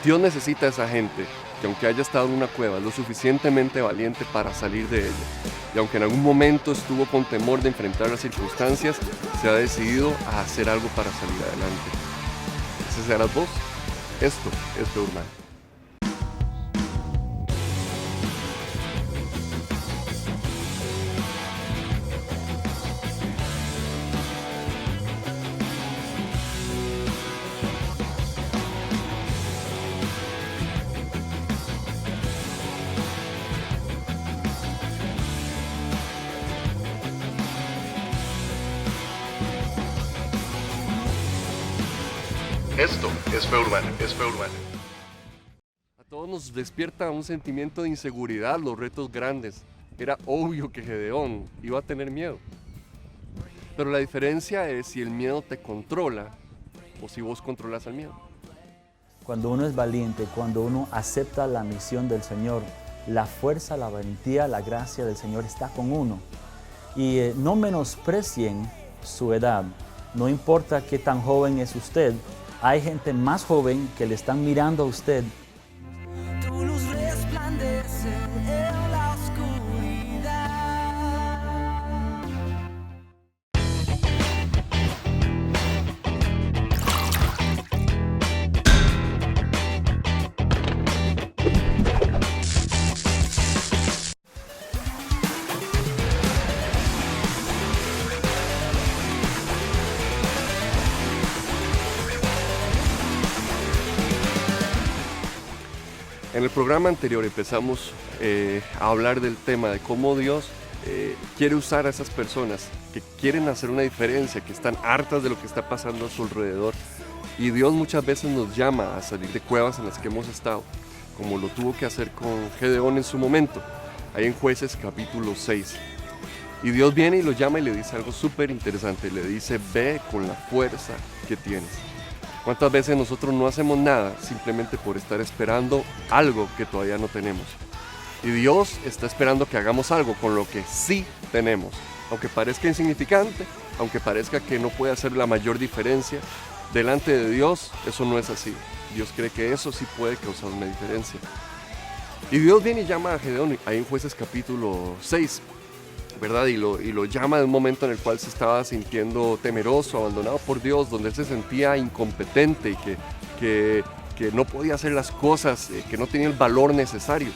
Dios necesita a esa gente que, aunque haya estado en una cueva, es lo suficientemente valiente para salir de ella. Y aunque en algún momento estuvo con temor de enfrentar las circunstancias, se ha decidido a hacer algo para salir adelante. ¿Ese serás vos? Esto es Fe Urbana. Esto es Fe Urbana, es Fe Urbana. A todos nos despierta un sentimiento de inseguridad, los retos grandes. Era obvio que Gedeón iba a tener miedo. Pero la diferencia es si el miedo te controla o si vos controlas al miedo. Cuando uno es valiente, cuando uno acepta la misión del Señor, la fuerza, la valentía, la gracia del Señor está con uno. Y no menosprecien su edad. No importa qué tan joven es usted, hay gente más joven que le están mirando a usted. Tu luz resplandece en la oscuridad. En el programa anterior empezamos a hablar del tema de cómo Dios quiere usar a esas personas que quieren hacer una diferencia, que están hartas de lo que está pasando a su alrededor. Y Dios muchas veces nos llama a salir de cuevas en las que hemos estado, como lo tuvo que hacer con Gedeón en su momento, ahí en Jueces capítulo 6. Y Dios viene y lo llama y le dice algo súper interesante, le dice: ve con la fuerza que tienes. ¿Cuántas veces nosotros no hacemos nada simplemente por estar esperando algo que todavía no tenemos? Y Dios está esperando que hagamos algo con lo que sí tenemos. Aunque parezca insignificante, aunque parezca que no puede hacer la mayor diferencia, delante de Dios eso no es así. Dios cree que eso sí puede causar una diferencia. Y Dios viene y llama a Gedeón ahí en Jueces capítulo 6. ¿Verdad? Y lo llama en un momento en el cual se estaba sintiendo temeroso, abandonado por Dios, donde él se sentía incompetente y que no podía hacer las cosas, que no tenía el valor necesario.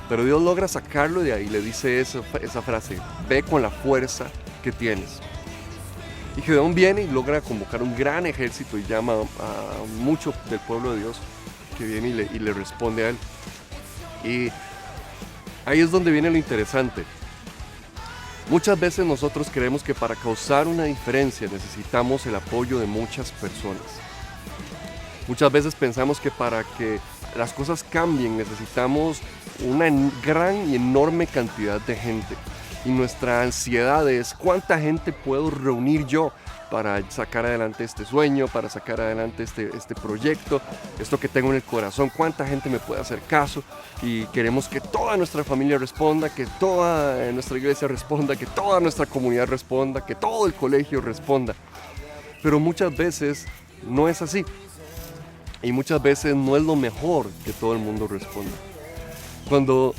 Pero Dios logra sacarlo de ahí y le dice esa frase: ve con la fuerza que tienes. Y Gedeón viene y logra convocar un gran ejército y llama a mucho del pueblo de Dios que viene y le responde a él. Y ahí es donde viene lo interesante. Muchas veces nosotros creemos que para causar una diferencia necesitamos el apoyo de muchas personas. Muchas veces pensamos que para que las cosas cambien necesitamos una gran y enorme cantidad de gente. Y nuestra ansiedad es: ¿cuánta gente puedo reunir yo para sacar adelante este sueño, para sacar adelante este proyecto, esto que tengo en el corazón? ¿Cuánta gente me puede hacer caso? Y queremos que toda nuestra familia responda, que toda nuestra iglesia responda, que toda nuestra comunidad responda, que todo el colegio responda. Pero muchas veces no es así. Y muchas veces no es lo mejor que todo el mundo responda. Cuando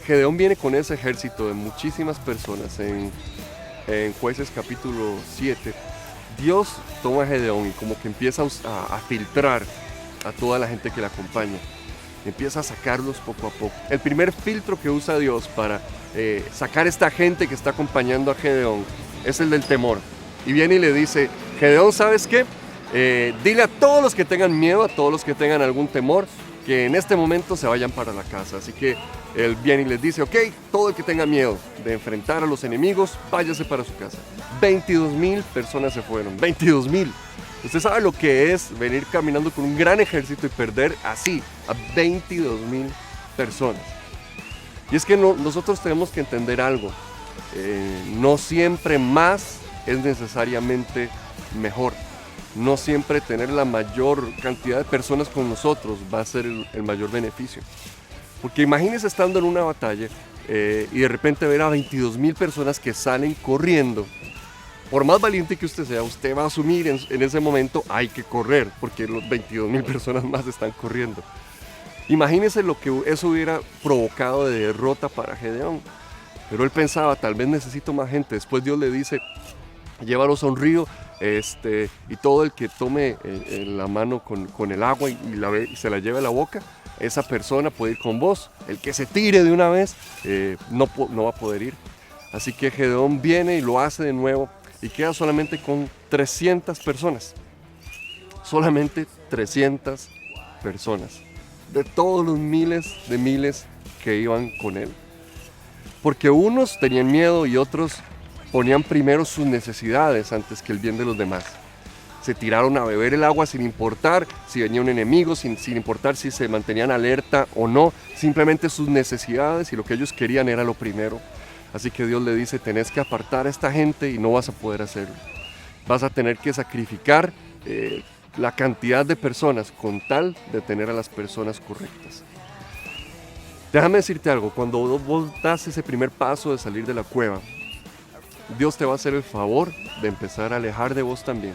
Gedeón viene con ese ejército de muchísimas personas en Jueces capítulo 7, Dios toma a Gedeón y como que empieza a filtrar a toda la gente que le acompaña. Empieza a sacarlos poco a poco. El primer filtro que usa Dios para sacar a esta gente que está acompañando a Gedeón es el del temor. Y viene y le dice: Gedeón, ¿sabes qué? Dile a todos los que tengan miedo, a todos los que tengan algún temor, que en este momento se vayan para la casa. Así que él viene y les dice: ok, todo el que tenga miedo de enfrentar a los enemigos, váyase para su casa. 22,000 personas se fueron, 22,000. Usted sabe lo que es venir caminando con un gran ejército y perder así a 22,000 personas. Y es que nosotros tenemos que entender algo. No siempre más es necesariamente mejor. No siempre tener la mayor cantidad de personas con nosotros va a ser el mayor beneficio. Porque imagínese estando en una batalla y de repente ver a 22,000 personas que salen corriendo por más valiente que usted sea, usted va a asumir en ese momento hay que correr, porque los 22,000 personas más están corriendo. Imagínese lo que eso hubiera provocado de derrota para Gedeón. Pero él pensaba, tal vez necesito más gente. Después Dios le dice, llévalos a un río, y todo el que tome la mano con el agua y se la lleve a la boca, esa persona puede ir con vos. El que se tire de una vez no va a poder ir. Así que Gedeón viene y lo hace de nuevo y queda solamente con 300 personas. Solamente 300 personas. De todos los miles que iban con él. Porque unos tenían miedo y otros ponían primero sus necesidades antes que el bien de los demás. Se tiraron a beber el agua sin importar si venía un enemigo, sin importar si se mantenían alerta o no. Simplemente sus necesidades y lo que ellos querían era lo primero. Así que Dios le dice, tenés que apartar a esta gente y no vas a poder hacerlo. Vas a tener que sacrificar la cantidad de personas con tal de tener a las personas correctas. Déjame decirte algo, cuando vos das ese primer paso de salir de la cueva, Dios te va a hacer el favor de empezar a alejar de vos también.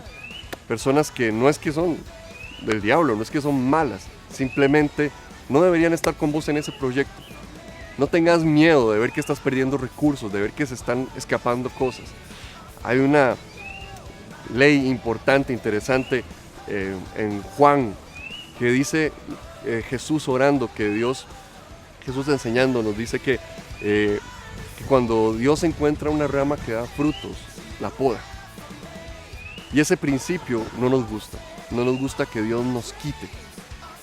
Personas que no es que son del diablo, no es que son malas, simplemente no deberían estar con vos en ese proyecto. No tengas miedo de ver que estás perdiendo recursos, de ver que se están escapando cosas. Hay una ley importante, interesante en Juan, que dice Jesús orando, Jesús enseñándonos, dice que cuando Dios encuentra una rama que da frutos, la poda. Y ese principio no nos gusta que Dios nos quite,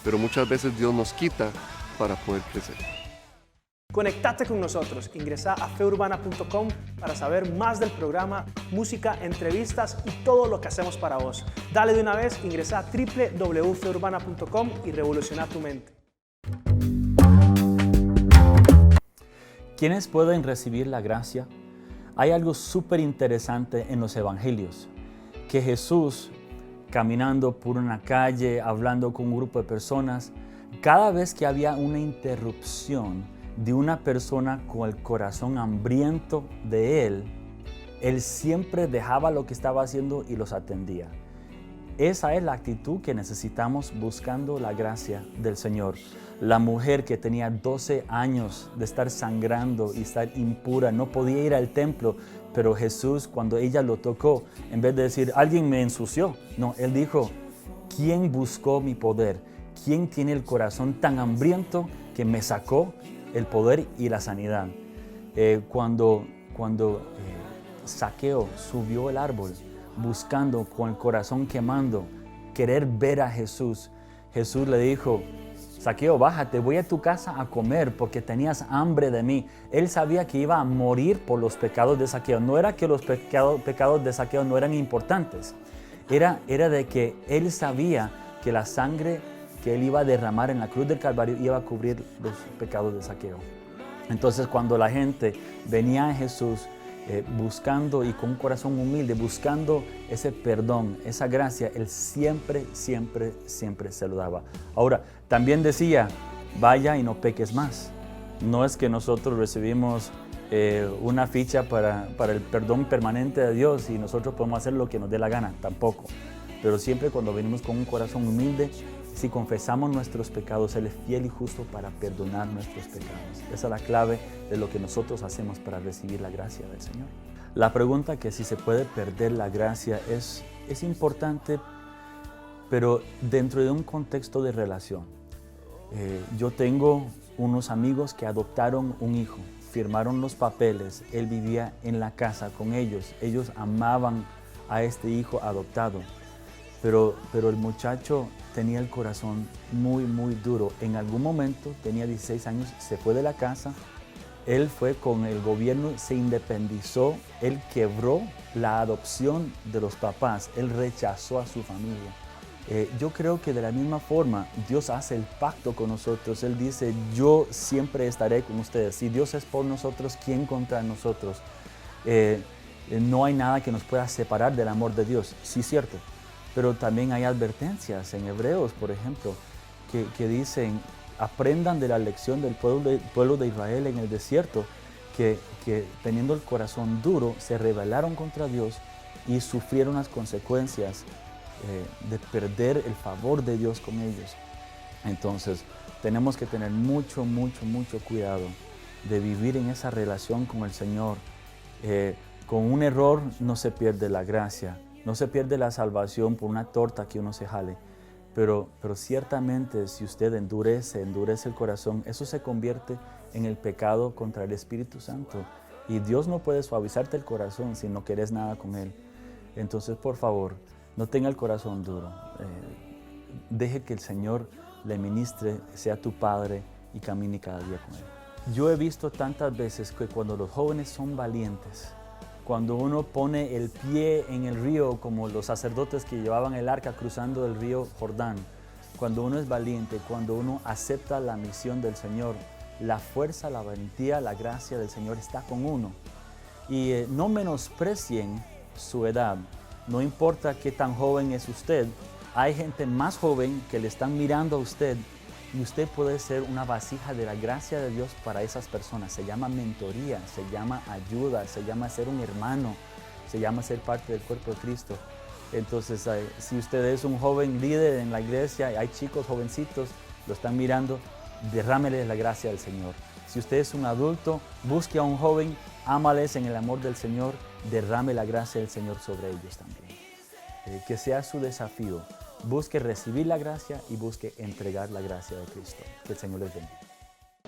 pero muchas veces Dios nos quita para poder crecer. Conectate con nosotros, ingresa a feurbana.com para saber más del programa, música, entrevistas y todo lo que hacemos para vos. Dale de una vez, ingresa a www.feurbana.com y revoluciona tu mente. ¿Quiénes pueden recibir la gracia? Hay algo súper interesante en los evangelios, que Jesús, caminando por una calle, hablando con un grupo de personas, cada vez que había una interrupción de una persona con el corazón hambriento de él siempre dejaba lo que estaba haciendo y los atendía. Esa es la actitud que necesitamos buscando la gracia del Señor. La mujer que tenía 12 años de estar sangrando y estar impura, no podía ir al templo, pero Jesús, cuando ella lo tocó, en vez de decir, alguien me ensució, no, Él dijo, ¿quién buscó mi poder? ¿Quién tiene el corazón tan hambriento que me sacó el poder y la sanidad? Cuando Zaqueo subió el árbol, buscando con el corazón quemando, querer ver a Jesús, Jesús le dijo, Zaqueo, bájate, voy a tu casa a comer porque tenías hambre de mí. Él sabía que iba a morir por los pecados de Zaqueo. No era que los pecados de Zaqueo no eran importantes. Era de que él sabía que la sangre que él iba a derramar en la cruz del Calvario iba a cubrir los pecados de Zaqueo. Entonces, cuando la gente venía a Jesús buscando y con un corazón humilde, buscando ese perdón, esa gracia, Él siempre se lo daba. Ahora, también decía, vaya y no peques más. No es que nosotros recibimos una ficha para el perdón permanente de Dios y nosotros podemos hacer lo que nos dé la gana, tampoco. Pero siempre cuando venimos con un corazón humilde, si confesamos nuestros pecados, Él es fiel y justo para perdonar nuestros pecados. Esa es la clave de lo que nosotros hacemos para recibir la gracia del Señor. La pregunta que si se puede perder la gracia es importante, pero dentro de un contexto de relación. Yo tengo unos amigos que adoptaron un hijo, firmaron los papeles, él vivía en la casa con ellos, ellos amaban a este hijo adoptado, pero el muchacho tenía el corazón muy duro. En algún momento, tenía 16 años, se fue de la casa, él fue con el gobierno, se independizó, él quebró la adopción de los papás, él rechazó a su familia. Yo creo que de la misma forma Dios hace el pacto con nosotros. Él dice, yo siempre estaré con ustedes. Si Dios es por nosotros, ¿quién contra nosotros? No hay nada que nos pueda separar del amor de Dios, sí, cierto. Pero también hay advertencias en Hebreos, por ejemplo, que dicen, aprendan de la lección del pueblo de Israel en el desierto, que teniendo el corazón duro, se rebelaron contra Dios y sufrieron las consecuencias de perder el favor de Dios con ellos. Entonces, tenemos que tener mucho cuidado de vivir en esa relación con el Señor. Con un error no se pierde la gracia, no se pierde la salvación por una torta que uno se jale. Pero ciertamente si usted endurece el corazón, eso se convierte en el pecado contra el Espíritu Santo. Y Dios no puede suavizarte el corazón si no quieres nada con Él. Entonces, por favor, no tenga el corazón duro. Deje que el Señor le ministre, sea tu Padre y camine cada día con Él. Yo he visto tantas veces que cuando los jóvenes son valientes, cuando uno pone el pie en el río, como los sacerdotes que llevaban el arca cruzando el río Jordán, cuando uno es valiente, cuando uno acepta la misión del Señor, la fuerza, la valentía, la gracia del Señor está con uno. Y no menosprecien su edad, no importa qué tan joven es usted, hay gente más joven que le están mirando a usted y usted puede ser una vasija de la gracia de Dios para esas personas. Se llama mentoría, se llama ayuda, se llama ser un hermano, se llama ser parte del cuerpo de Cristo. Entonces, si usted es un joven líder en la iglesia, hay chicos jovencitos, lo están mirando, derrámeles la gracia del Señor. Si usted es un adulto, busque a un joven, ámales en el amor del Señor, derrame la gracia del Señor sobre ellos también. Que sea su desafío. Busque recibir la gracia y busque entregar la gracia de Cristo. Que el Señor les bendiga.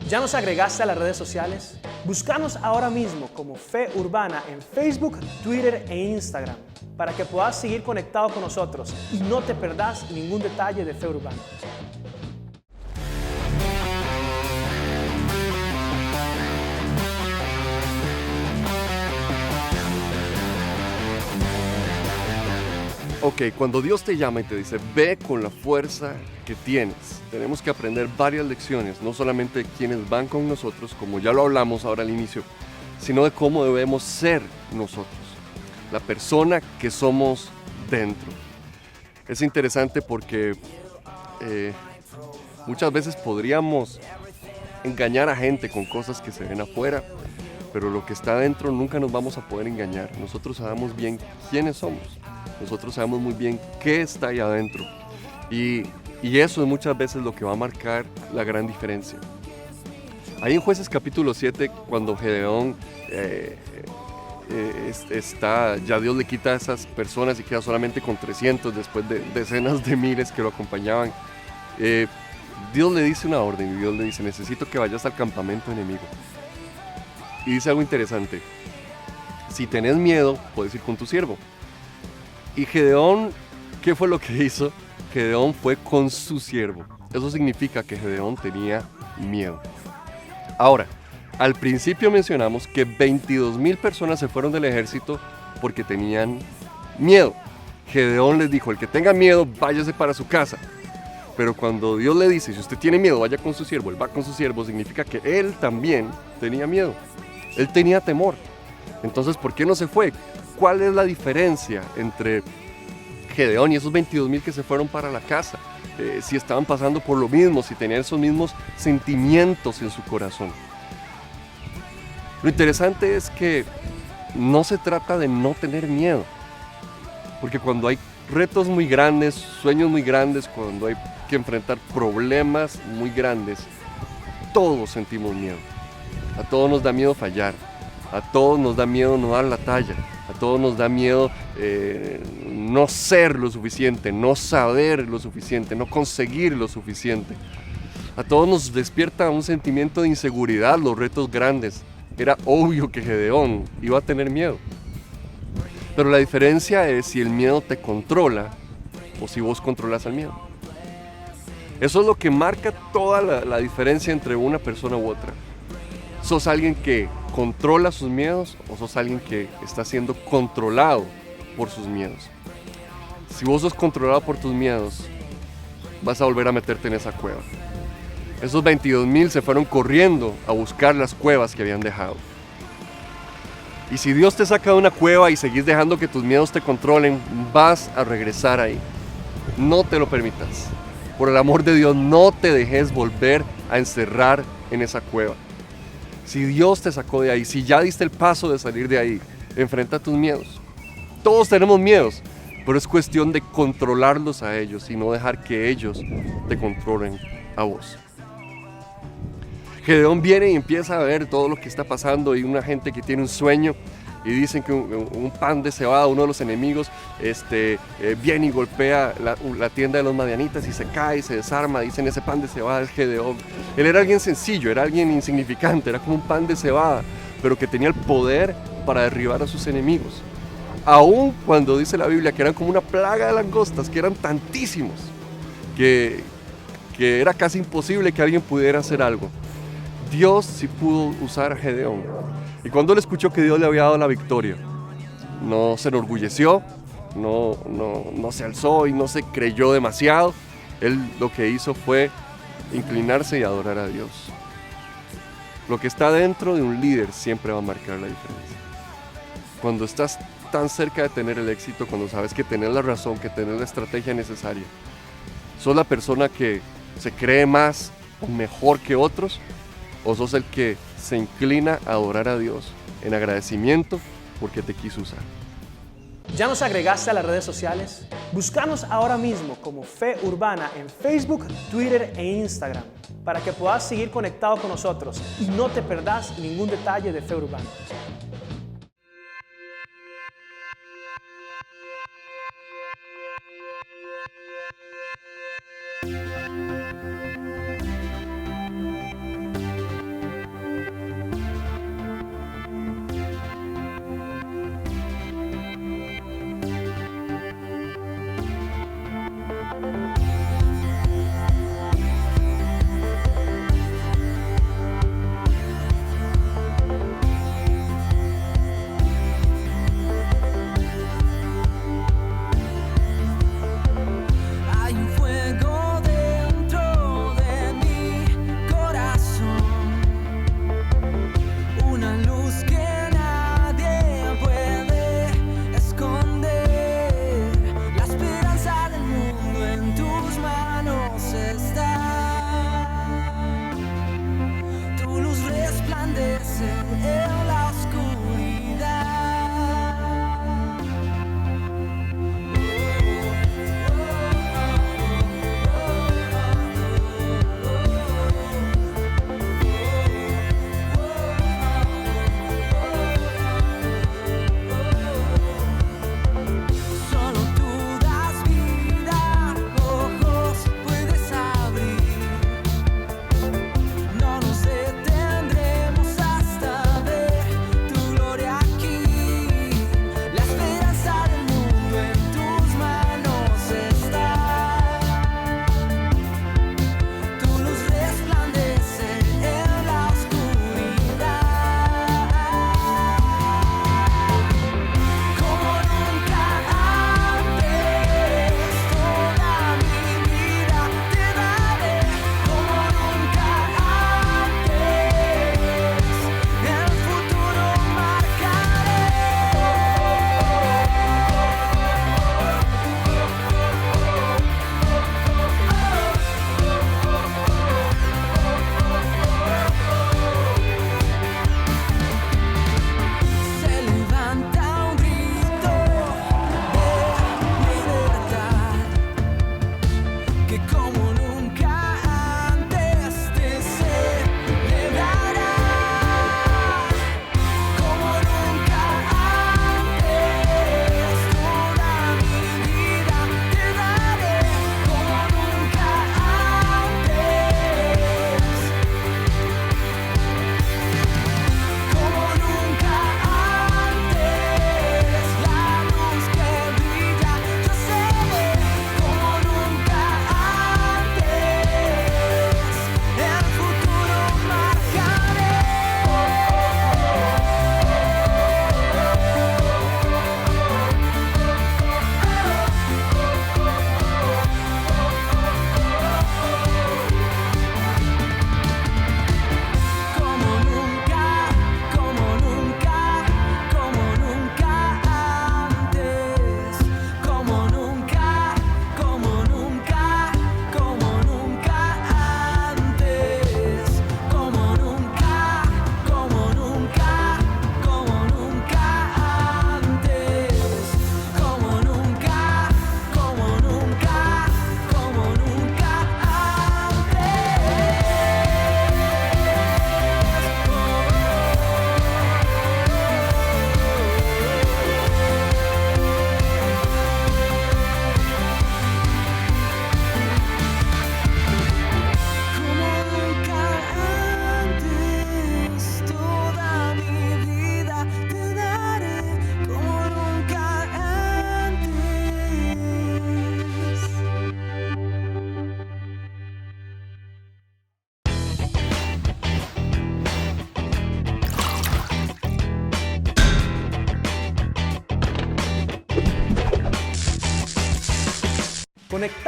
¿Ya nos agregaste a las redes sociales? Búscanos ahora mismo como Fe Urbana en Facebook, Twitter e Instagram para que puedas seguir conectado con nosotros y no te perdás ningún detalle de Fe Urbana. Ok, cuando Dios te llama y te dice, ve con la fuerza que tienes, tenemos que aprender varias lecciones, no solamente de quienes van con nosotros, como ya lo hablamos ahora al inicio, sino de cómo debemos ser nosotros, la persona que somos dentro. Es interesante porque muchas veces podríamos engañar a gente con cosas que se ven afuera, pero lo que está adentro nunca nos vamos a poder engañar. Nosotros sabemos bien quiénes somos. Nosotros sabemos muy bien qué está ahí adentro y eso es muchas veces lo que va a marcar la gran diferencia. Ahí en Jueces capítulo 7, cuando Gedeón ya Dios le quita a esas personas y queda solamente con 300 después de decenas de miles que lo acompañaban, Dios le dice una orden y Dios le dice, necesito que vayas al campamento enemigo. Y dice algo interesante, si tenés miedo, puedes ir con tu siervo. Y Gedeón, ¿qué fue lo que hizo? Gedeón fue con su siervo. Eso significa que Gedeón tenía miedo. Ahora, al principio mencionamos que 22,000 personas se fueron del ejército porque tenían miedo. Gedeón les dijo, el que tenga miedo, váyase para su casa. Pero cuando Dios le dice, si usted tiene miedo, vaya con su siervo, él va con su siervo, significa que él también tenía miedo. Él tenía temor. Entonces, ¿por qué no se fue? ¿Cuál es la diferencia entre Gedeón y esos 22,000 que se fueron para la casa? Si estaban pasando por lo mismo, si tenían esos mismos sentimientos en su corazón. Lo interesante es que no se trata de no tener miedo, porque cuando hay retos muy grandes, sueños muy grandes, cuando hay que enfrentar problemas muy grandes, todos sentimos miedo. A todos nos da miedo fallar, a todos nos da miedo no dar la talla, a todos nos da miedo no ser lo suficiente, no saber lo suficiente, no conseguir lo suficiente. A todos nos despierta un sentimiento de inseguridad los retos grandes. Era obvio que Gedeón iba a tener miedo. Pero la diferencia es si el miedo te controla o si vos controlas al miedo. Eso es lo que marca toda la diferencia entre una persona u otra. ¿Sos alguien que controla sus miedos o sos alguien que está siendo controlado por sus miedos? Si vos sos controlado por tus miedos, vas a volver a meterte en esa cueva. Esos 22,000 se fueron corriendo a buscar las cuevas que habían dejado. Y si Dios te saca de una cueva y seguís dejando que tus miedos te controlen, vas a regresar ahí. No te lo permitas. Por el amor de Dios, no te dejes volver a encerrar en esa cueva. Si Dios te sacó de ahí, si ya diste el paso de salir de ahí, enfrenta tus miedos. todos tenemos miedos, pero es cuestión de controlarlos a ellos y no dejar que ellos te controlen a vos. Gedeón viene y empieza a ver todo lo que está pasando y una gente que tiene un sueño y dicen que un pan de cebada, uno de los enemigos, viene y golpea la tienda de los madianitas y se cae y se desarma. Dicen ese pan de cebada es Gedeón. Él era alguien sencillo, era alguien insignificante, era como un pan de cebada, pero que tenía el poder para derribar a sus enemigos. Aún cuando dice la Biblia que eran como una plaga de langostas, que eran tantísimos, que era casi imposible que alguien pudiera hacer algo. Dios sí pudo usar a Gedeón. Y cuando él escuchó que Dios le había dado la victoria, no se enorgulleció, no se alzó y no se creyó demasiado. Él lo que hizo fue inclinarse y adorar a Dios. Lo que está dentro de un líder siempre va a marcar la diferencia. Cuando estás tan cerca de tener el éxito, cuando sabes que tenés la razón, que tenés la estrategia necesaria, ¿sos la persona que se cree más o mejor que otros? ¿O sos el que se inclina a adorar a Dios en agradecimiento porque te quiso usar? ¿Ya nos agregaste a las redes sociales? Búscanos ahora mismo como Fe Urbana en Facebook, Twitter e Instagram para que puedas seguir conectado con nosotros y no te perdás ningún detalle de Fe Urbana.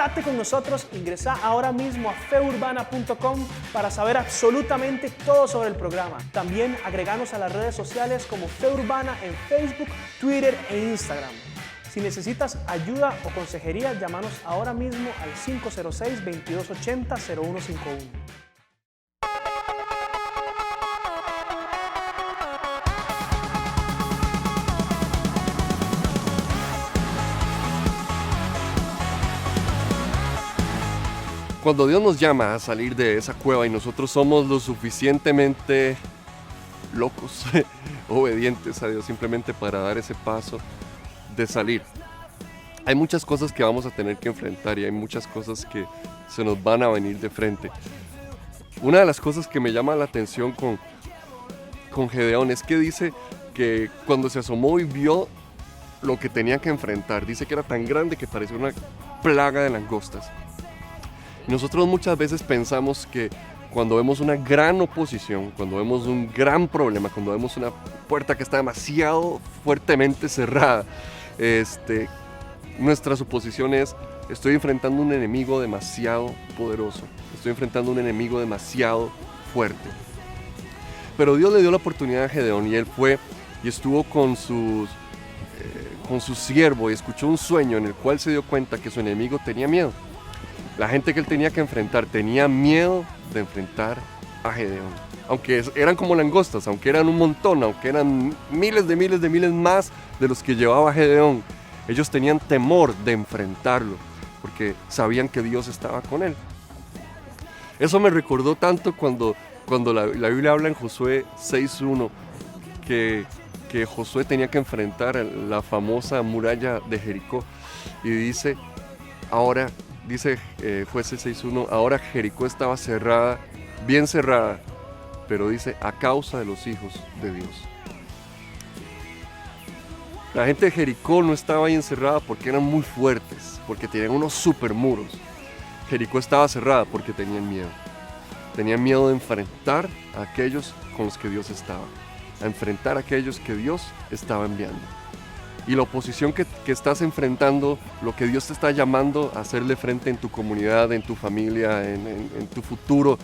Conectate con nosotros, ingresa ahora mismo a feurbana.com para saber absolutamente todo sobre el programa. También agreganos a las redes sociales como Fe Urbana en Facebook, Twitter e Instagram. Si necesitas ayuda o consejería, llámanos ahora mismo al 506-2280-0151. Cuando Dios nos llama a salir de esa cueva y nosotros somos lo suficientemente locos, obedientes a Dios simplemente para dar ese paso de salir, hay muchas cosas que vamos a tener que enfrentar y hay muchas cosas que se nos van a venir de frente. Una de las cosas que me llama la atención con Gedeón es que dice que cuando se asomó y vio lo que tenía que enfrentar, dice que era tan grande que parecía una plaga de langostas. Nosotros muchas veces pensamos que cuando vemos una gran oposición, cuando vemos un gran problema, cuando vemos una puerta que está demasiado fuertemente cerrada, nuestra suposición es: estoy enfrentando un enemigo demasiado poderoso, estoy enfrentando un enemigo demasiado fuerte. Pero Dios le dio la oportunidad a Gedeón y él fue y estuvo con su siervo y escuchó un sueño en el cual se dio cuenta que su enemigo tenía miedo. La gente que él tenía que enfrentar tenía miedo de enfrentar a Gedeón. Aunque eran como langostas, aunque eran un montón, aunque eran miles de miles más de los que llevaba Gedeón, ellos tenían temor de enfrentarlo, porque sabían que Dios estaba con él. Eso me recordó tanto cuando la Biblia habla en Josué 6:1, que Josué tenía que enfrentar la famosa muralla de Jericó. Y dice Jueces 6:1, ahora Jericó estaba cerrada, bien cerrada, pero dice, a causa de los hijos de Dios. La gente de Jericó no estaba ahí encerrada porque eran muy fuertes, porque tenían unos super muros. Jericó estaba cerrada porque tenían miedo. Tenían miedo de enfrentar a aquellos con los que Dios estaba, a enfrentar a aquellos que Dios estaba enviando. Y la oposición que estás enfrentando, lo que Dios te está llamando a hacerle frente en tu comunidad, en tu familia, en tu futuro,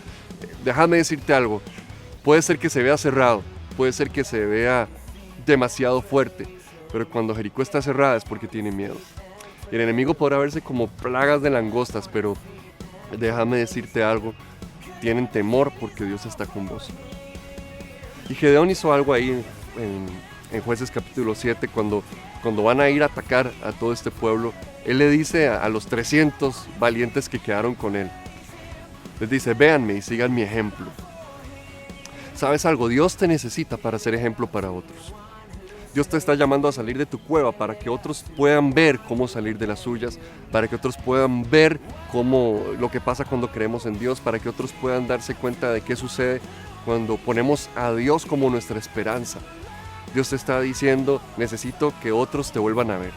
déjame decirte algo, puede ser que se vea cerrado, puede ser que se vea demasiado fuerte, pero cuando Jericó está cerrada es porque tiene miedo. Y el enemigo podrá verse como plagas de langostas, pero déjame decirte algo, tienen temor porque Dios está con vos. Y Gedeón hizo algo ahí en Jueces capítulo 7, cuando van a ir a atacar a todo este pueblo, él le dice a los 300 valientes que quedaron con él, les dice, véanme y sigan mi ejemplo. ¿Sabes algo? Dios te necesita para ser ejemplo para otros. Dios te está llamando a salir de tu cueva para que otros puedan ver cómo salir de las suyas, para que otros puedan ver lo que pasa cuando creemos en Dios, para que otros puedan darse cuenta de qué sucede cuando ponemos a Dios como nuestra esperanza. Dios te está diciendo, necesito que otros te vuelvan a ver,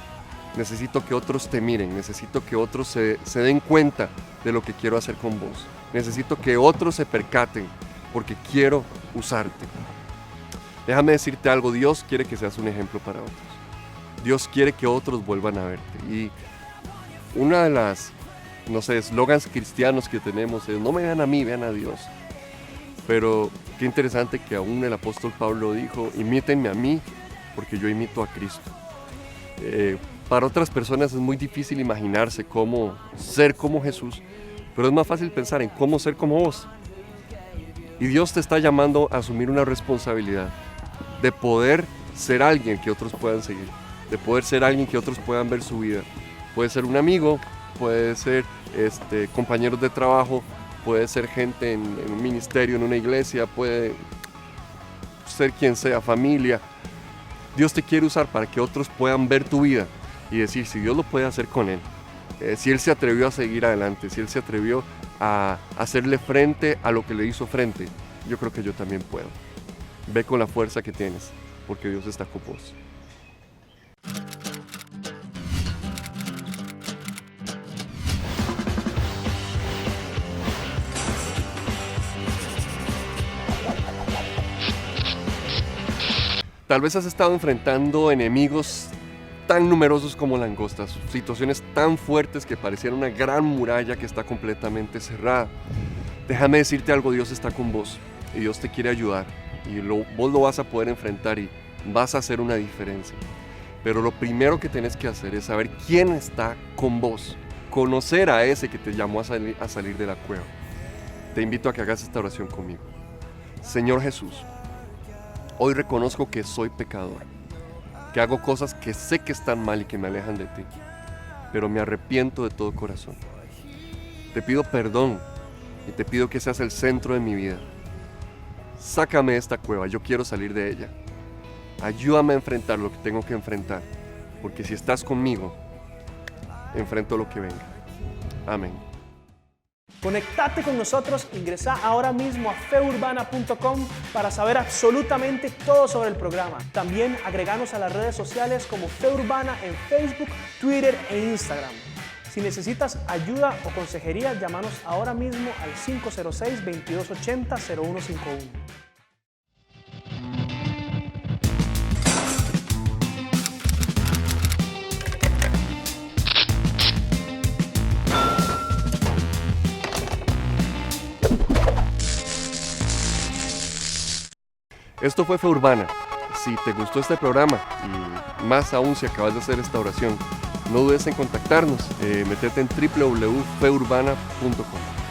necesito que otros te miren, necesito que otros se den cuenta de lo que quiero hacer con vos, necesito que otros se percaten porque quiero usarte. Déjame decirte algo, Dios quiere que seas un ejemplo para otros. Dios quiere que otros vuelvan a verte. Y una de las, eslogans cristianos que tenemos es, no me vean a mí, vean a Dios. Pero qué interesante que aún el apóstol Pablo dijo, imítenme a mí, porque yo imito a Cristo. Para otras personas es muy difícil imaginarse cómo ser como Jesús, pero es más fácil pensar en cómo ser como vos. Y Dios te está llamando a asumir una responsabilidad de poder ser alguien que otros puedan seguir, de poder ser alguien que otros puedan ver su vida. Puede ser un amigo, puede ser compañeros de trabajo, puede ser gente en un ministerio, en una iglesia, puede ser quien sea, familia. Dios te quiere usar para que otros puedan ver tu vida y decir, si Dios lo puede hacer con él, si él se atrevió a seguir adelante, si él se atrevió a hacerle frente a lo que le hizo frente, yo creo que yo también puedo. Ve con la fuerza que tienes, porque Dios está con vos. Tal vez has estado enfrentando enemigos tan numerosos como langostas, situaciones tan fuertes que parecieran una gran muralla que está completamente cerrada. Déjame decirte algo, Dios está con vos y Dios te quiere ayudar y vos lo vas a poder enfrentar y vas a hacer una diferencia. Pero lo primero que tienes que hacer es saber quién está con vos, conocer a ese que te llamó a salir de la cueva. Te invito a que hagas esta oración conmigo. Señor Jesús, hoy reconozco que soy pecador, que hago cosas que sé que están mal y que me alejan de ti, pero me arrepiento de todo corazón. Te pido perdón y te pido que seas el centro de mi vida. Sácame de esta cueva, yo quiero salir de ella. Ayúdame a enfrentar lo que tengo que enfrentar, porque si estás conmigo, enfrento lo que venga. Amén. Conectate con nosotros, ingresa ahora mismo a feurbana.com para saber absolutamente todo sobre el programa. También agreganos a las redes sociales como Fe Urbana en Facebook, Twitter e Instagram. Si necesitas ayuda o consejería, llámanos ahora mismo al 506-2280-0151. Esto fue Fe Urbana. Si te gustó este programa y más aún si acabas de hacer esta oración, no dudes en contactarnos. Metete en www.feurbana.com.